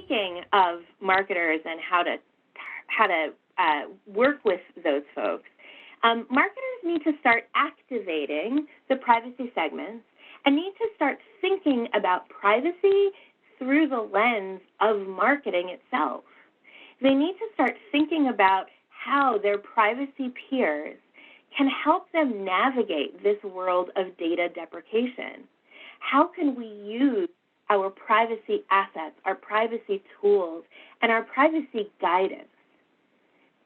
speaking of marketers and how to work with those folks, marketers need to start activating the privacy segments and need to start thinking about privacy through the lens of marketing itself. They need to start thinking about how their privacy peers can help them navigate this world of data deprecation. How can we use our privacy assets, our privacy tools, and our privacy guidance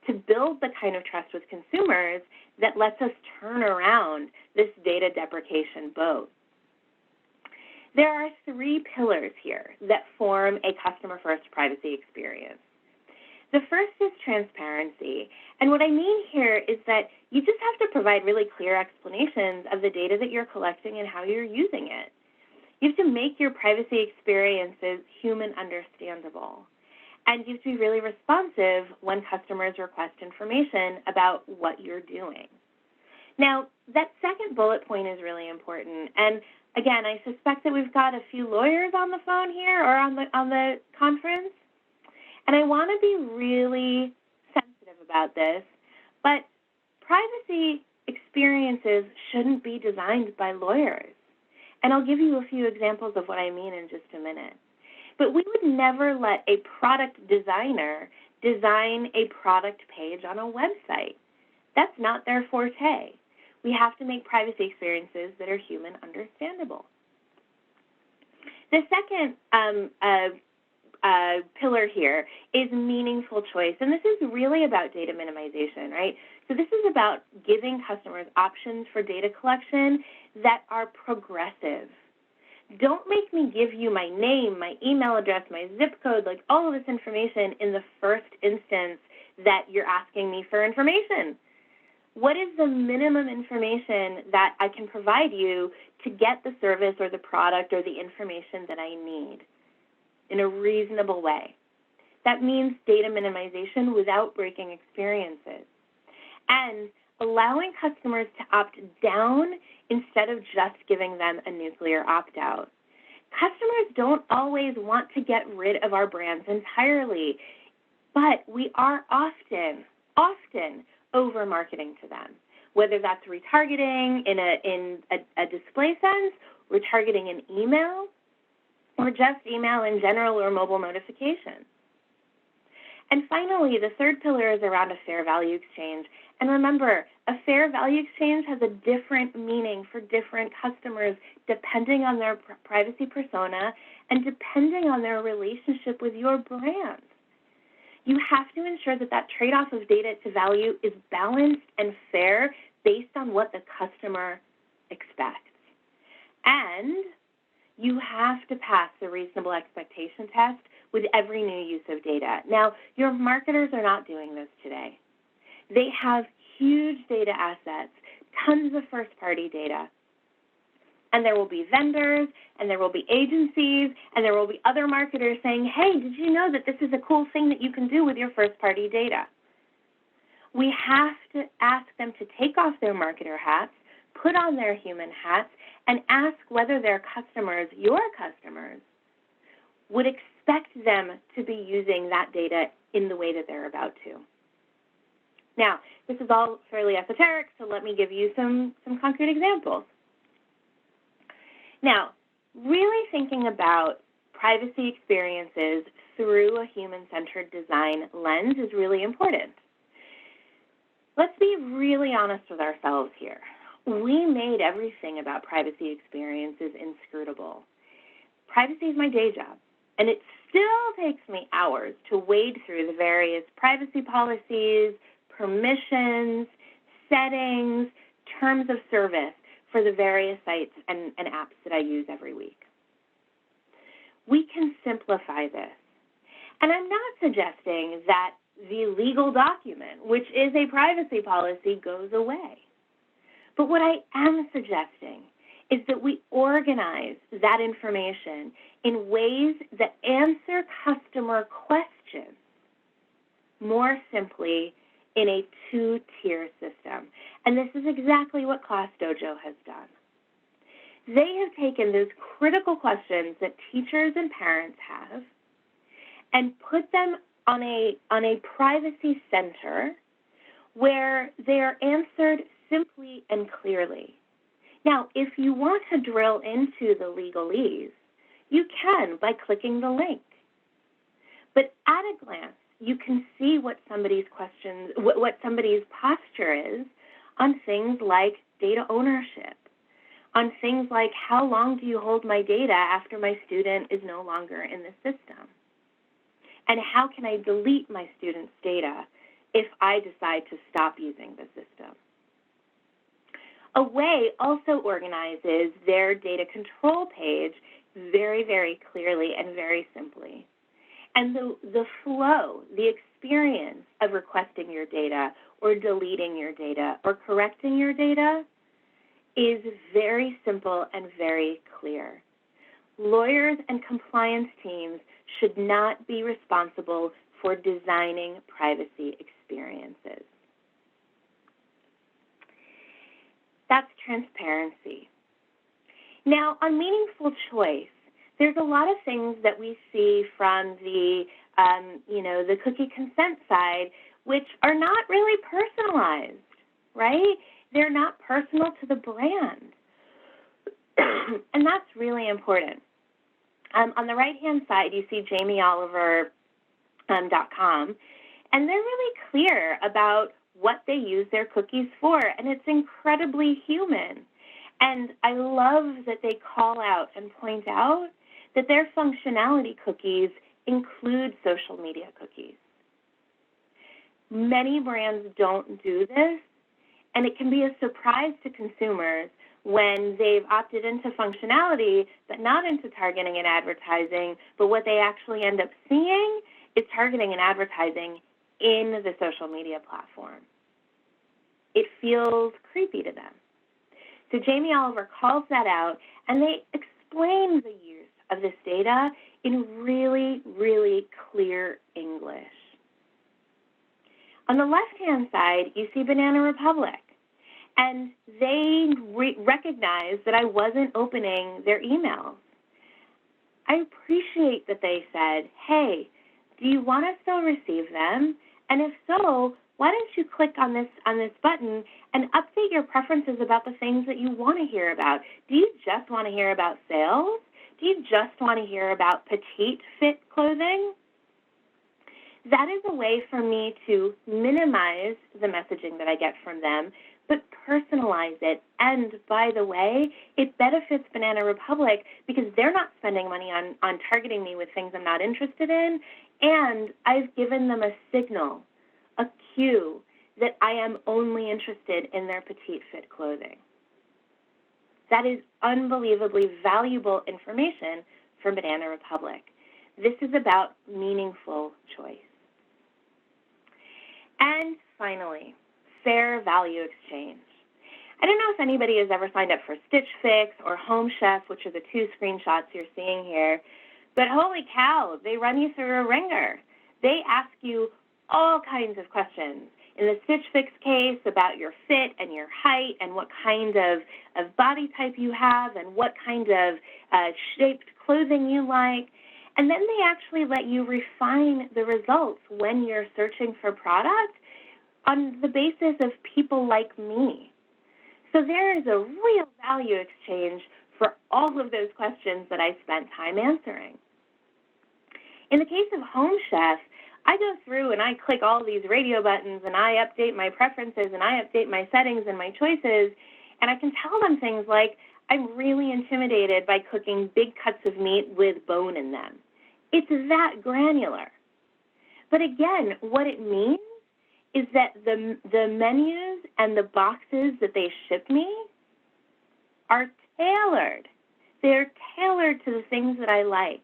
to build the kind of trust with consumers that lets us turn around this data deprecation boat? There are 3 pillars here that form a customer-first privacy experience. The first is transparency, and what I mean here is that you just have to provide really clear explanations of the data that you're collecting and how you're using it. You have to make your privacy experiences human understandable, and you have to be really responsive when customers request information about what you're doing. Now, that second bullet point is really important, and again, I suspect that we've got a few lawyers on the phone here or on the conference, and I want to be really sensitive about this, but privacy experiences shouldn't be designed by lawyers. And I'll give you a few examples of what I mean in just a minute. But we would never let a product designer design a product page on a website. That's not their forte. We have to make privacy experiences that are human understandable. The second pillar here is meaningful choice, and this is really about data minimization, right? So this is about giving customers options for data collection that are progressive. Don't make me give you my name, my email address, my zip code, like all of this information in the first instance that you're asking me for information. What is the minimum information that I can provide you to get the service or the product or the information that I need in a reasonable way? That means data minimization without breaking experiences, and allowing customers to opt down instead of just giving them a nuclear opt-out. Customers don't always want to get rid of our brands entirely, but we are often over-marketing to them, whether that's retargeting in a display sense, retargeting in email, or just email in general or mobile notifications. And finally, the third pillar is around a fair value exchange. And remember, a fair value exchange has a different meaning for different customers depending on their privacy persona and depending on their relationship with your brand. You have to ensure that that trade-off of data to value is balanced and fair based on what the customer expects. And you have to pass the reasonable expectation test with every new use of data. Now, your marketers are not doing this today. They have huge data assets, tons of first-party data. And there will be vendors, and there will be agencies, and there will be other marketers saying, hey, did you know that this is a cool thing that you can do with your first-party data? We have to ask them to take off their marketer hats, put on their human hats, and ask whether their customers, your customers, would expect them to be using that data in the way that they're about to. Now, this is all fairly esoteric, so let me give you some concrete examples. Now, really thinking about privacy experiences through a human-centered design lens is really important. Let's be really honest with ourselves here. We made everything about privacy experiences inscrutable. Privacy is my day job, and it still takes me hours to wade through the various privacy policies, permissions, settings, terms of service for the various sites and apps that I use every week. We can simplify this. And I'm not suggesting that the legal document, which is a privacy policy, goes away. But what I am suggesting is that we organize that information in ways that answer customer questions more simply in a two-tier system. And this is exactly what Class Dojo has done. They have taken those critical questions that teachers and parents have, and put them on a privacy center where they're answered simply and clearly. Now, if you want to drill into the legalese, you can by clicking the link. But at a glance, you can see what somebody's questions, what somebody's posture is on things like data ownership, on things like how long do you hold my data after my student is no longer in the system, and how can I delete my student's data if I decide to stop using the system. Away also organizes their data control page very, very clearly and very simply. And the flow, the experience of requesting your data or deleting your data or correcting your data is very simple and very clear. Lawyers and compliance teams should not be responsible for designing privacy experiences. That's transparency. Now, on meaningful choice, there's a lot of things that we see from the, the cookie consent side, which are not really personalized, right? They're not personal to the brand. And that's really important. On the right-hand side, you see JamieOliver.com, and they're really clear about what they use their cookies for, and it's incredibly human. And I love that they call out and point out that their functionality cookies include social media cookies. Many brands don't do this, and it can be a surprise to consumers when they've opted into functionality but not into targeting and advertising, but what they actually end up seeing is targeting and advertising in the social media platform. It feels creepy to them. So Jamie Oliver calls that out, and they explain the use of this data in really, really clear English. On the left-hand side, you see Banana Republic, and they recognize that I wasn't opening their emails. I appreciate that they said, hey, do you want to still receive them? And if so, why don't you click on this button and update your preferences about the things that you want to hear about? Do you just want to hear about sales? Do you just want to hear about petite fit clothing? That is a way for me to minimize the messaging that I get from them, but personalize it. And by the way, it benefits Banana Republic because they're not spending money on targeting me with things I'm not interested in, and I've given them a signal, a cue, that I am only interested in their petite fit clothing. That is unbelievably valuable information for Banana Republic. This is about meaningful choice. And finally, fair value exchange. I don't know if anybody has ever signed up for Stitch Fix or Home Chef, which are the two screenshots you're seeing here, but holy cow, they run you through a ringer. They ask you all kinds of questions. In the Stitch Fix case, about your fit and your height and what kind of body type you have and what kind of shaped clothing you like. And then they actually let you refine the results when you're searching for product on the basis of people like me. So there is a real value exchange for all of those questions that I spent time answering. In the case of Home Chef, I go through and I click all these radio buttons and I update my preferences and I update my settings and my choices, and I can tell them things like, I'm really intimidated by cooking big cuts of meat with bone in them. It's that granular. But again, what it means is that the menus and the boxes that they ship me are tailored. They're tailored to the things that I like.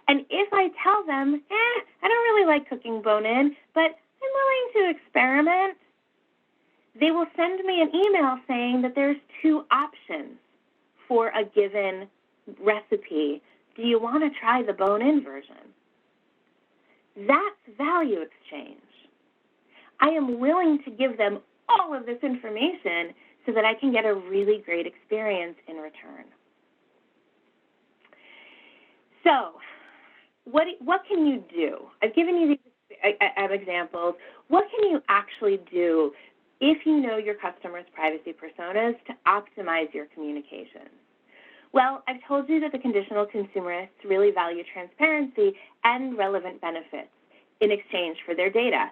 And if I tell them, I don't really like cooking bone-in, but I'm willing to experiment, they will send me an email saying that there's two options for a given recipe. Do you want to try the bone-in version? That's value exchange. I am willing to give them all of this information so that I can get a really great experience in return. So, what can you do? I've given you these examples. What can you actually do if you know your customers' privacy personas to optimize your communications? Well, I've told you that the conditional consumerists really value transparency and relevant benefits in exchange for their data.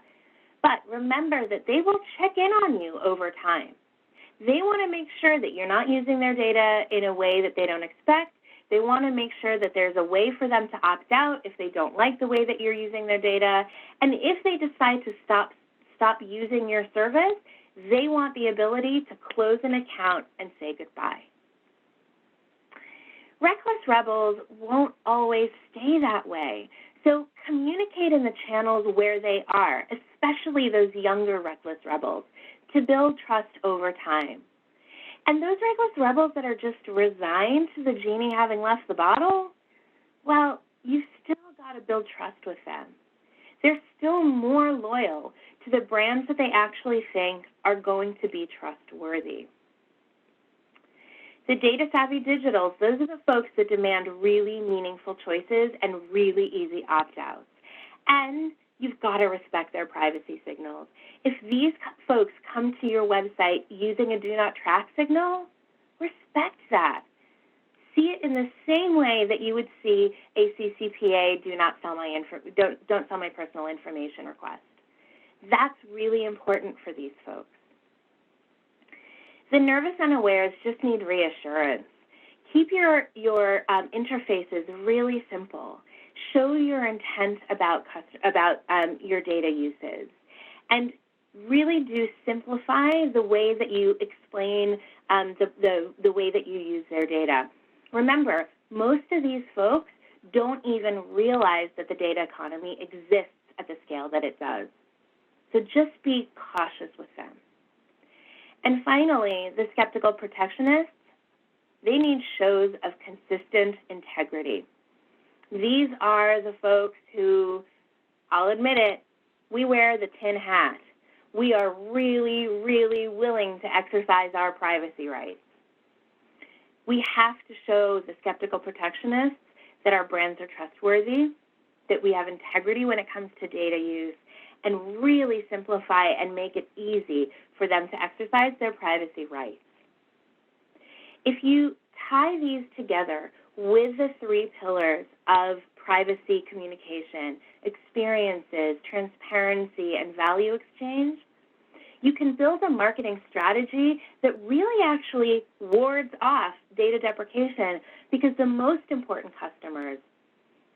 But remember that they will check in on you over time. They want to make sure that you're not using their data in a way that they don't expect. They want to make sure that there's a way for them to opt out if they don't like the way that you're using their data. And if they decide to stop using your service, they want the ability to close an account and say goodbye. Reckless rebels won't always stay that way. So communicate in the channels where they are, especially those younger reckless rebels, to build trust over time. And those reckless rebels that are just resigned to the genie having left the bottle, well, you've still got to build trust with them. They're still more loyal to the brands that they actually think are going to be trustworthy. The data-savvy digitals, those are the folks that demand really meaningful choices and really easy opt-outs. And you've got to respect their privacy signals. If these folks come to your website using a do not track signal, respect that. See it in the same way that you would see a CCPA don't sell my personal information request. That's really important for these folks. The nervous unawares just need reassurance. Keep your interfaces really simple. Show your intent about your data uses, and really do simplify the way that you explain the way that you use their data. Remember, most of these folks don't even realize that the data economy exists at the scale that it does. So just be cautious with them. And finally, the skeptical protectionists, they need shows of consistent integrity. These are the folks who, I'll admit it, we wear the tin hat. We are really, really willing to exercise our privacy rights. We have to show the skeptical protectionists that our brands are trustworthy, that we have integrity when it comes to data use, and really simplify and make it easy for them to exercise their privacy rights. If you tie these together with the 3 pillars of privacy communication, experiences, transparency, and value exchange, you can build a marketing strategy that really actually wards off data deprecation, because the most important customers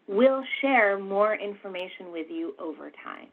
will share more information with you over time.